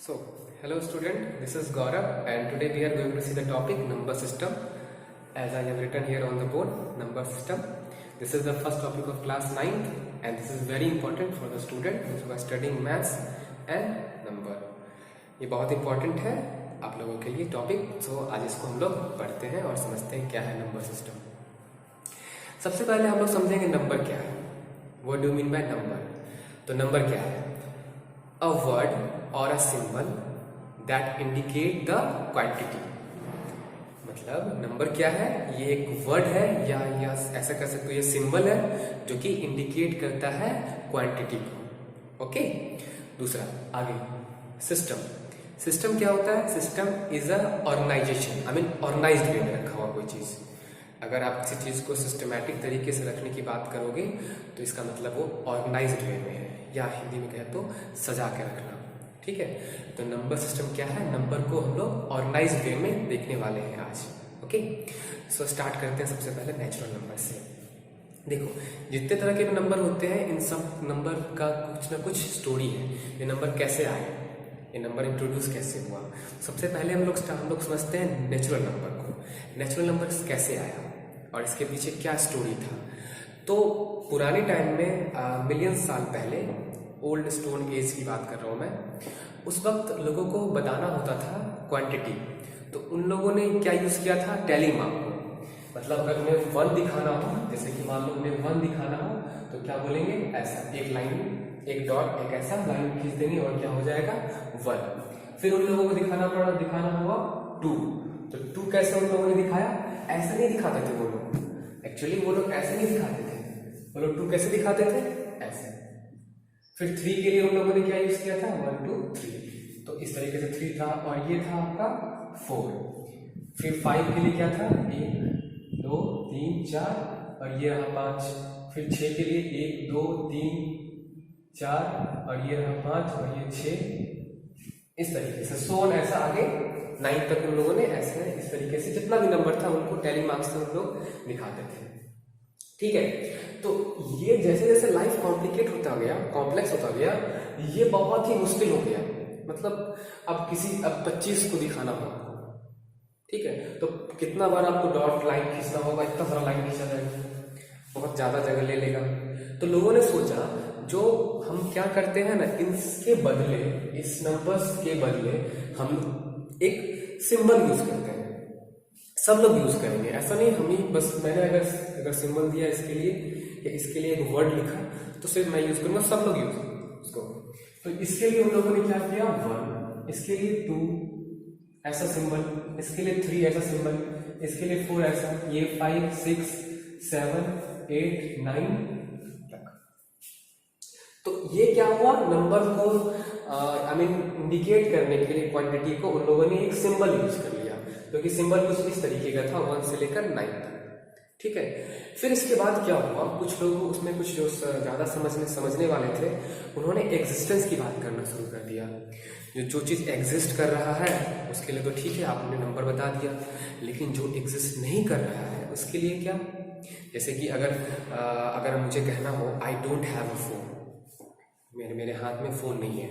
So, hello student, this is Gaurav and today we are going to see the topic number system as I have written here on the board, number system. This is the first topic of class 9th and this is very important for the student who are studying maths and number. ये बहुत important है आप लोगों के लिए topic, तो आज इसको हम लोग पढ़ते हैं और समझते हैं क्या है नंबर सिस्टम। सबसे पहले हम लोग समझेंगे नंबर क्या है। What do you mean by number? तो नंबर क्या है? A word or a symbol that indicate the quantity। मतलब नंबर क्या है? ये एक वर्ड है या ऐसा कह सकते हो ये सिंबल है जो कि इंडिकेट करता है क्वांटिटी को। ओके, दूसरा आगे सिस्टम। सिस्टम क्या होता है? System is a organisation, I mean organised way में रखा हुआ कोई चीज। अगर आप किसी चीज को सिस्टमैटिक तरीके से रखने की बात करोगे तो इसका मतलब वो ऑर्गेनाइज्ड वे में है, या हिंदी में कहे तो सजा के रखना। ठीक है, तो नंबर सिस्टम क्या है? नंबर को हम लोग ऑर्गेनाइज्ड वे में देखने वाले हैं आज। ओके, सो स्टार्ट करते हैं सबसे पहले नेचुरल नंबर से। देखो, जितने तरह के नंबर होते हैं इन सब नंबर का कुछ ना कुछ स्टोरी है। ये नंबर कैसे आए, ये नंबर इंट्रोड्यूस कैसे हुआ। सबसे पहले हम लोग समझते हैं नेचुरल नंबर को। नेचुरल नंबर कैसे आया और इसके पीछे क्या स्टोरी था। तो पुराने टाइम में मिलियन साल पहले, ओल्ड स्टोन एज की बात कर रहा हूँ मैं, उस वक्त लोगों को बताना होता था क्वांटिटी। तो उन लोगों ने क्या यूज किया था? टैली मार्क को। मतलब अगर उन्हें 1 दिखाना हो, जैसे कि मान लो उन्हें 1 दिखाना हो तो क्या बोलेंगे? ऐसा एक लाइन, एक डॉट, एक ऐसा लाइन खींच देंगे और क्या हो जाएगा? 1। फिर उन लोगों को दिखाना हुआ 2। तो 2 कैसे उन लोगों ने दिखाया? ऐसे नहीं दिखाते थे वो लोग। एक्चुअली वो लोग ऐसे नहीं दिखाते थे, वो लोग 2 कैसे दिखाते थे? ऐसे। फिर 3 के लिए उन लोगों ने क्या यूज किया था? 1 2 3। तो इस तरीके से 3 था और ये था आपका 4। फिर 5 के लिए क्या था? 1 2 3 4 और ये रहा 5। फिर 6 के लिए 1 2 3 4 और ये रहा 5 और ये 6। इस तरीके से सोन ऐसा आगे 9 तक उन लोगों ने ऐसे इस तरीके से जितना भी नंबर था उनको टैली मार्क्स से उन लोग दिखाते थे। ठीक है, तो ये जैसे जैसे लाइफ कॉम्प्लिकेट होता गया, कॉम्प्लेक्स होता गया, ये बहुत ही मुश्किल हो गया। मतलब अब 25 को दिखाना हो, ठीक है, तो कितना बार आपको डॉट लाइन खींचना होगा, इतना सारा लाइन खींचा जाएगा, बहुत ज्यादा जगह ले लेगा। तो लोगों ने सोचा जो हम क्या करते हैं ना, इसके बदले, इस नंबर्स के बदले हम एक सिंबल यूज करते हैं। सब लोग यूज करेंगे, ऐसा नहीं हम ही बस। मैंने अगर सिंबल दिया इसके लिए या इसके लिए एक वर्ड लिखा तो सिर्फ मैं यूज करूंगा, सब लोग यूज उसको। तो इसके लिए उन लोगों ने क्या किया? 1, इसके लिए 2 ऐसा सिंबल, इसके लिए 3 ऐसा सिंबल, इसके लिए 4 ऐसा, ये 5 6 7 8 9 तक। तो ये क्या हुआ? नंबर को इंडिकेट करने के लिए क्वांटिटी को उन लोगों ने एक सिंबल यूज कर लिया, क्योंकि सिंबल कुछ इस तरीके का था 1 से लेकर 9 तक। ठीक है, फिर इसके बाद क्या हुआ? कुछ लोग उसमें कुछ जो ज्यादा समझने वाले थे उन्होंने एग्जिस्टेंस की बात करना शुरू कर दिया। जो चीज एग्जिस्ट कर रहा है उसके लिए तो ठीक है, आपने नंबर बता दिया, लेकिन जो एग्जिस्ट नहीं कर रहा है उसके लिए क्या? जैसे कि अगर मुझे कहना हो I don't have a phone, मेरे हाथ में फोन नहीं है,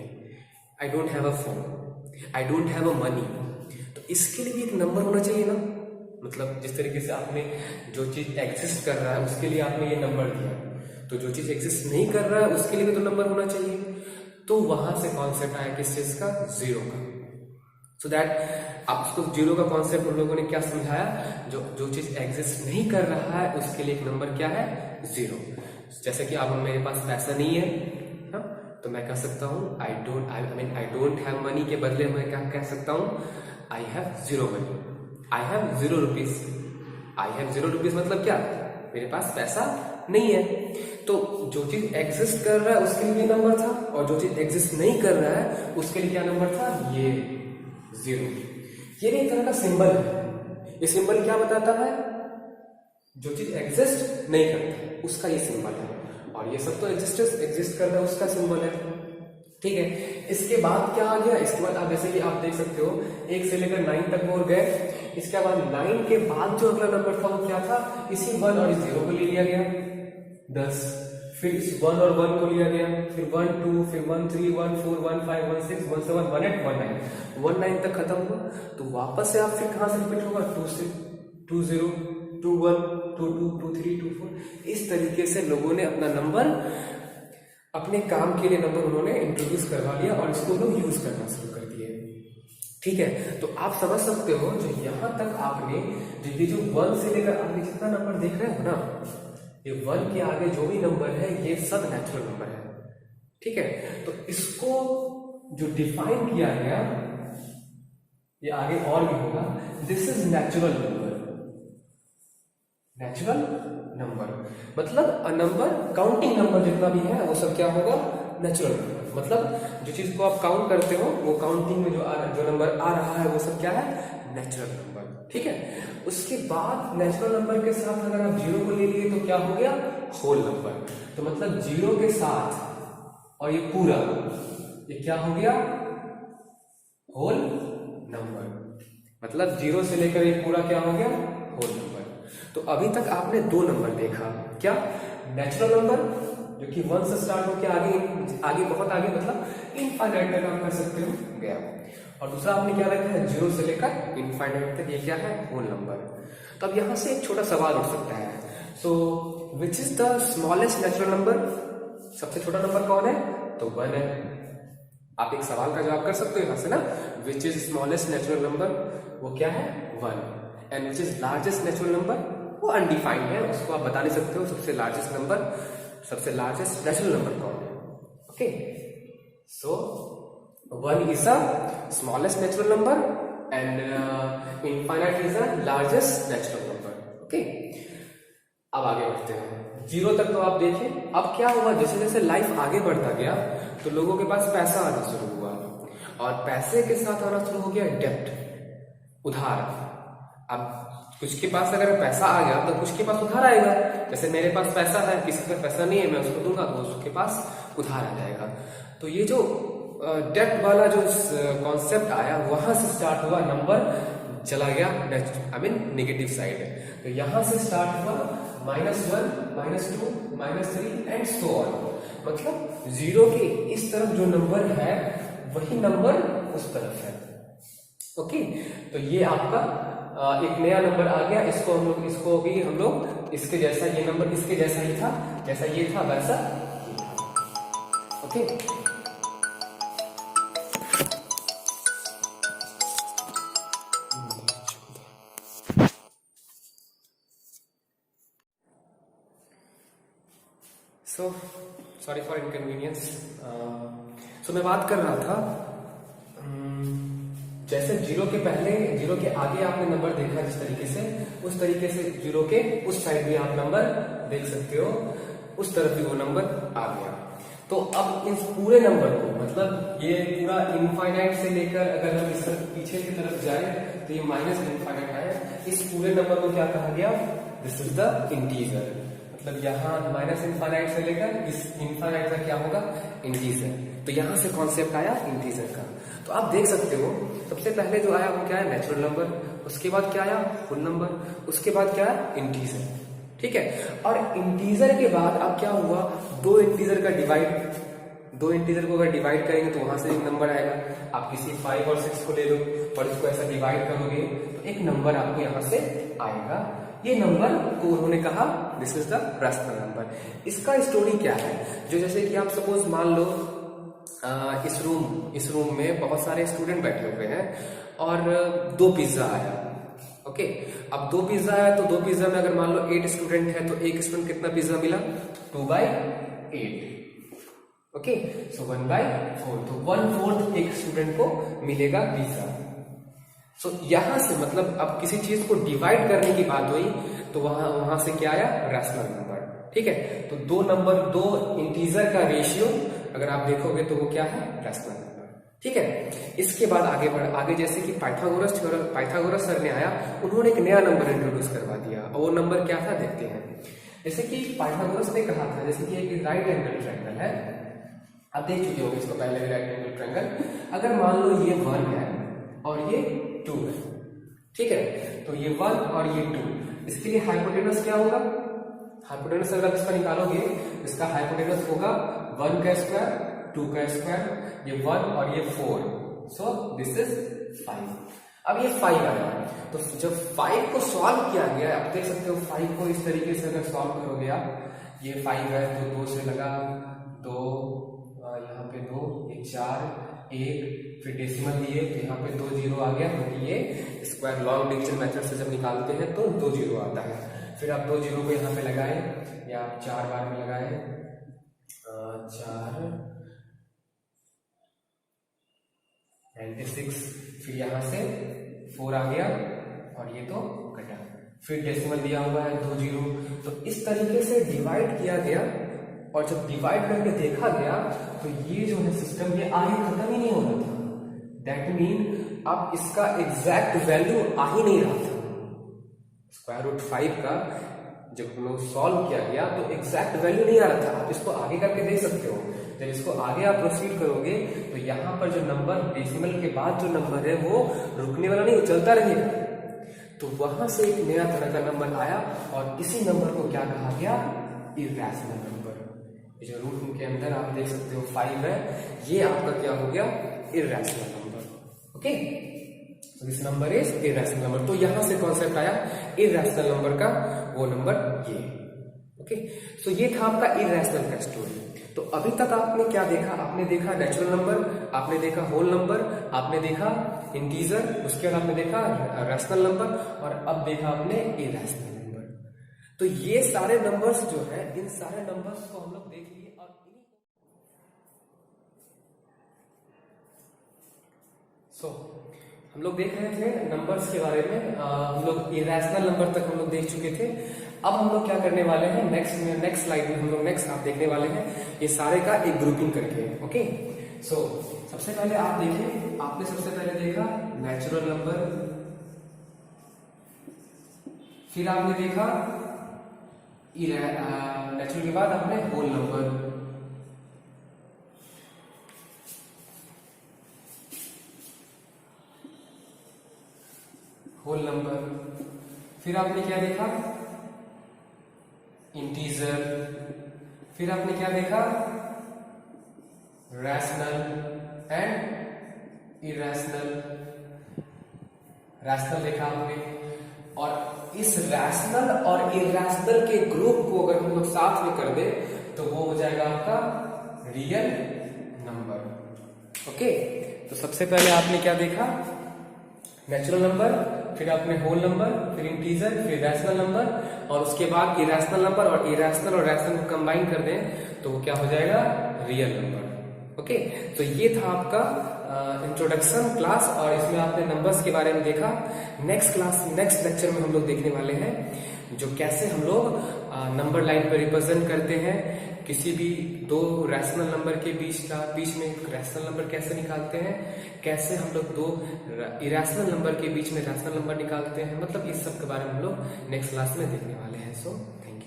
I don't have a phone, I don't have a money, तो इसके लिए भी एक नंबर होना चाहिए ना। मतलब जिस तरीके से आपने जो चीज एग्जिस्ट कर रहा है उसके लिए आपने ये नंबर दिया, तो जो चीज एग्जिस्ट नहीं कर रहा है उसके लिए भी तो नंबर होना चाहिए। तो वहां से कॉन्सेप्ट आया किस चीज का? 0 का। सो दैट आप उसको 0 का कॉन्सेप्ट उन लोगों ने क्या समझाया? जो चीज एग्जिस्ट नहीं कर रहा है उसके लिए एक नंबर क्या है? 0। जैसे कि अब मेरे पास पैसा नहीं है, हाँ, तो मैं कह सकता हूँ आई डोंट हैव मनी के बदले मैं क्या कह सकता हूँ? I have 0 money, I have 0 rupees. I have 0 rupees मतलब क्या? मेरे पास पैसा नहीं है। तो जो चीज एग्जिस्ट कर रहा है उसके लिए भी नंबर था, और जो चीज एग्जिस्ट नहीं कर रहा है उसके लिए क्या नंबर था? ये 0। ये एक तरह का सिंबल है। ये सिंबल क्या बताता है? जो चीज एग्जिस्ट नहीं करता उसका ये सिंबल है, और ये सब तो एग्जिस्ट कर रहा है उसका सिंबल है। ठीक है, इसके बाद क्या आ गया? इसके बाद आप जैसे कि आप देख सकते हो 1 से लेकर 9 तक और गए। इसके बाद 9 के बाद जो अगला नंबर था वो क्या था? इसी 1 और इस 0 को ले लिया गया 10। फिर इस 1 और 1 को लिया गया, फिर 1 2, फिर 1 3 1 4 1 5 1 6 1 7 1 8 1 9 1 9 तक खत्म हुआ। तो वापस से आप फिर कहाँ से रिपीट होगा, 2 से 2 0 2 1 2 2 2 3 2 4। इस तरीके से लोगों ने अपना नंबर, अपने काम के लिए नंबर उन्होंने इंट्रोड्यूस करवा लिया और इसको लोग यूज करना शुरू कर दिए। ठीक है, तो आप समझ सकते हो जो यहाँ तक आपने ये जो 1 से लेकर आगे जितना नंबर देख रहे हो ना, ये 1 के आगे जो भी नंबर है ये सब नेचुरल नंबर है। ठीक है, तो इसको जो डिफाइन किया गया, ये आगे और भी होगा, this is natural number. Natural number मतलब अ नंबर, काउंटिंग नंबर जितना भी है वो सब क्या होगा, नेचुरल नंबर। मतलब जो चीज को आप काउंट करते हो वो काउंटिंग में जो नंबर आ रहा है वो सब क्या है, नेचुरल नंबर। ठीक है, उसके बाद नेचुरल नंबर के साथ अगर आप 0 को ले लिए तो क्या हो गया, होल नंबर। तो मतलब 0 के साथ और ये पूरा, ये क्या हो गया, होल नंबर। मतलब 0 से लेकर ये पूरा क्या हो गया, होल नंबर। तो अभी तक आपने 2 नंबर देखा, क्या, नेचुरल नंबर जो कि 1 से स्टार्ट होकर आगे बहुत आगे, मतलब इनफाइनाइट तक आप कर सकते हो, गया। और दूसरा आपने क्या रखा है, 0 से लेकर इनफाइनाइट तक, ये क्या है, होल नंबर। तो अब यहां से एक छोटा सवाल उठ सकता है, so which is the smallest natural number, सबसे छोटा नंबर कौन है, तो 1 है। आप एक सवाल का जवाब कर सकते हो यहां से ना, which is smallest natural number, वो क्या है, 1। And which is largest natural number, वो अनडिफाइंड है, उसको आप बता नहीं सकते हो सबसे लार्जेस्ट नंबर, सबसे लार्जेस्ट नेचुरल नंबर कौन है। Okay, so 1 is the smallest natural number and infinite is the largest natural number. Okay, अब आगे बढ़ते हैं। 0 तक तो आप देखें, अब क्या हुआ, जैसे जैसे लाइफ आगे बढ़ता गया तो लोगों के पास पैसा आना शुरू हुआ, और पैसे के साथ आना शुरू हो गया डेब्ट, उधार। अब कुछ के पास अगर पैसा आ गया तो कुछ के पास उधार आएगा। जैसे मेरे पास पैसा है, किसी का पैसा नहीं है, मैं उसको दूंगा तो उसके पास उधार आ जाएगा। तो ये जो डेब्ट वाला जो कॉन्सेप्ट आया, वहां से स्टार्ट हुआ, नंबर चला गया आई मीन नेगेटिव साइड। तो यहां से स्टार्ट हुआ -1 -2 -3 एंड सो ऑन। मतलब 0 के इस तरफ जो नंबर है वही नंबर उस तरफ है। ओके, तो ये आपका एक नया नंबर आ गया, इसको भी हम लोग इसके जैसा, ये नंबर इसके जैसा ही था, जैसा ये था वैसा। Okay, so sorry for inconvenience. So मैं बात कर रहा था, जैसे 0 के पहले, 0 के आगे आपने नंबर देखा जिस तरीके से, उस तरीके से 0 के उस साइड भी आप नंबर देख सकते हो, उस तरफ भी वो नंबर आ गया। तो अब इस पूरे नंबर को, मतलब ये पूरा इनफाइनाइट से लेकर अगर हम इस तरफ पीछे की तरफ जाए तो ये माइनस इनफाइनाइट है, इस पूरे नंबर को क्या कहा गया, दिस इज द इंटीजर। मतलब यहाँ माइनस इनफाइनाइट से लेकर इस इनफाइनाइट का क्या होगा, इंटीजर। तो यहां से कॉन्सेप्ट आया इंटीजर का। तो आप देख सकते हो सबसे पहले जो आया वो क्या है, नेचुरल नंबर, उसके बाद क्या आया, होल नंबर, उसके बाद क्या है, इंटीजर। ठीक है, और इंटीजर के बाद अब क्या हुआ, 2 इंटीजर का डिवाइड, 2 इंटीजर को अगर डिवाइड करेंगे तो वहां से एक नंबर आएगा। आप किसी 5 और 6 को ले लो और इसको ऐसा डिवाइड करोगे तो एक नंबर आपको यहां से आएगा। ये नंबर को उन्होंने कहा this is the rational number. इसका स्टोरी क्या है, जो जैसे कि आप सपोज मान लो इस रूम में बहुत सारे स्टूडेंट बैठे हुए हैं और 2 पिज्जा आया। ओके, अब 2 पिज्जा आया तो 2 पिज्जा में अगर मान लो 8 स्टूडेंट है तो एक स्टूडेंट कितना पिज्जा मिला, 2/8। ओके, सो 1/4, तो 1/4 एक स्टूडेंट को मिलेगा पिज्जा। सो यहां से मतलब अब किसी चीज को डिवाइड करने की बात हुई तो वहां से क्या आया, रैशनल नंबर। ठीक है, तो 2 इंटीजर का रेशियो अगर आप देखोगे तो वो क्या है, रैशनल नंबर। ठीक है, इसके बाद आगे जैसे कि पाइथागोरस सर ने आया, उन्होंने एक नया नंबर इंट्रोड्यूस करवा दिया, और वो नंबर क्या था देखते हैं। जैसे कि पाइथागोरस ने कहा था, जैसे कि एक राइट एंगल ट्रायंगल है, आप देख चुके होंगे इसको पहले, राइट एंगल ट्रायंगल। अगर मान लो ये 1 है और ये 2 है, ठीक है, तो ये 1 और ये 2, इसके लिए हाइपोटेनस क्या होगा, हाइपोटेनस अगर इसका निकालोगे इसका हाइपोटेनस होगा 1 का स्क्वायर, 2 का स्क्वायर, ये 1 और ये 4, सो दिस इज 5। अब ये 5 आया, तो जब 5 को सॉल्व किया गया, आप देख सकते हो 5 को इस तरीके से अगर सॉल्व करोगे आप, ये 5 है तो 2 से लगा, 2 यहाँ पे 2, ये 4, 1, फिर डेसिमल दिए तो यहाँ पे 2 0 आ गया, क्योंकि ये स्क्वायर लॉन्ग डिवीजन मेथड से जब निकालते हैं तो 2 0 आता है। फिर आप 2 0 को यहाँ पे लगाए, या आप 4 बार में लगाए, 4 96, फिर यहाँ से 4 आ गया और ये तो कटा, फिर डेसिमल दिया हुआ है 2 0। तो इस तरीके से डिवाइड किया गया, और जब डिवाइड करके देखा गया तो ये जो है सिस्टम ये आगे खत्म ही नहीं हो रहा था। दैट मीन अब इसका एग्जैक्ट वैल्यू आ ही नहीं रहा था। स्क्वायर रूट 5 का जब हम लोग सॉल्व किया गया तो एग्जैक्ट वैल्यू नहीं आ रहा था। आप इसको आगे करके देख सकते हो, जब इसको आगे आप प्रोसीड करोगे तो यहाँ पर जो नंबर डेसिमल के बाद जो नंबर है वो रुकने वाला नहीं, चलता रहेगा। तो वहां से एक नया तरह का नंबर आया, और इसी नंबर को क्या कहा गया? Irrational number. ये जो रूट के अंदर आप देख सकते हो 5 है, ये आपका क्या हो गया? Irrational number. Okay, so this number is irrational number. तो यहां से कॉन्सेप्ट आया इर्रेशनल नंबर का, वो नंबर ये। ओके, सो ये था आपका इर्रेशनल का स्टोरी। तो अभी तक आपने क्या देखा? आपने देखा नेचुरल नंबर, आपने देखा होल नंबर, आपने देखा इंटीजर, उसके बाद आपने देखा रैशनल नंबर, और अब देखा आपने इर्रेशनल नंबर। तो ये सारे नंबर्स जो है, इन सारे नंबर्स को हम लोग देख लिए। और हम लोग देख रहे थे नंबर्स के बारे में, हम लोग इर्रेशनल नंबर तक हम लोग देख चुके थे। अब हम लोग क्या करने वाले हैं, नेक्स्ट स्लाइड में हम लोग आप देखने वाले हैं ये सारे का एक ग्रुपिंग करके। ओके, सो सबसे पहले आप देखिए, आपने सबसे पहले देखा नेचुरल नंबर, फिर आपने देखा नेचुरल के बाद आपने होल नंबर, फिर आपने क्या देखा? इंटीजर, फिर आपने क्या देखा? Rational and irrational. रैशनल देखा आपने, और इस रैशनल और इर्रेशनल के ग्रुप को अगर हम लोग साथ में कर दे तो वो हो जाएगा आपका रियल नंबर। ओके, तो सबसे पहले आपने क्या देखा? नेचुरल नंबर, फिर आपने होल नंबर, फिर इंटीजर, फिर रैशनल नंबर, और उसके बाद इर्रेशनल नंबर, और इर्रेशनल और रैशनल को कंबाइन कर दें तो वो क्या हो जाएगा? Real number. ओके, तो ये था आपका इंट्रोडक्शन क्लास, और इसमें आपने नंबर्स के बारे में देखा। नेक्स्ट लेक्चर में हम लोग देखने वाले हैं जो कैसे हम लोग नंबर लाइन पर रिप्रेजेंट करते हैं, किसी भी दो रैशनल नंबर के बीच में रैशनल नंबर कैसे निकालते हैं, कैसे हम लोग दो इरेशनल नंबर के बीच में रैशनल नंबर निकालते हैं। मतलब इस सब के बारे में हम लोग नेक्स्ट क्लास में देखने वाले हैं। So thank you.